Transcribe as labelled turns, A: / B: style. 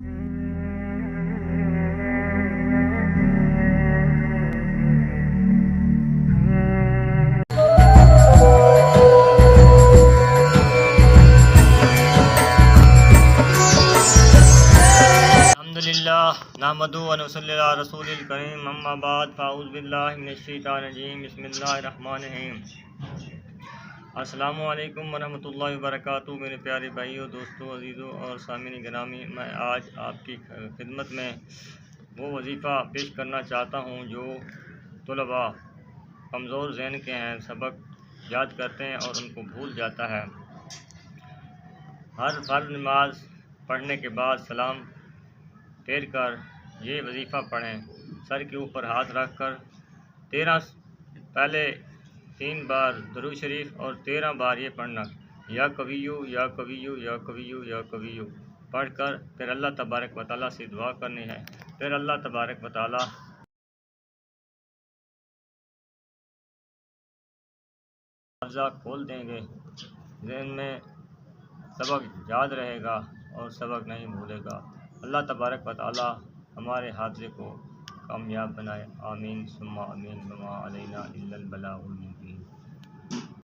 A: الحمدللہ نحمدہ و نصلی علی رسول الکریم اما بعد فاعوذ باللہ من الشیطان الرجیم بسم اللہ الرحمن الرحیم۔ السلام علیکم ورحمۃ اللہ وبرکاتہ۔ میرے پیارے بھائیوں، دوستوں، عزیزوں اور سامعین گرامی، میں آج آپ کی خدمت میں وہ وظیفہ پیش کرنا چاہتا ہوں جو طلباء کمزور ذہن کے ہیں، سبق یاد کرتے ہیں اور ان کو بھول جاتا ہے۔ ہر فرض نماز پڑھنے کے بعد سلام پھیر کر یہ وظیفہ پڑھیں۔ سر کے اوپر ہاتھ رکھ کر 13 پہلے 3 بار درود شریف اور 13 بار یہ پڑھنا، یا قویو یا قویو یا قویو یا قویو پڑھ کر پھر اللہ تبارک و تعالیٰ سے دعا کرنی ہے۔ پھر اللہ تبارک و تعالیٰ حافظہ کھول دیں گے، ذہن میں سبق یاد رہے گا اور سبق نہیں بھولے گا۔ اللہ تبارک و تعالی ہمارے حافظے کو کامیاب بنائے، آمین ثم آمین، وما علینا الا البلاغ المبین۔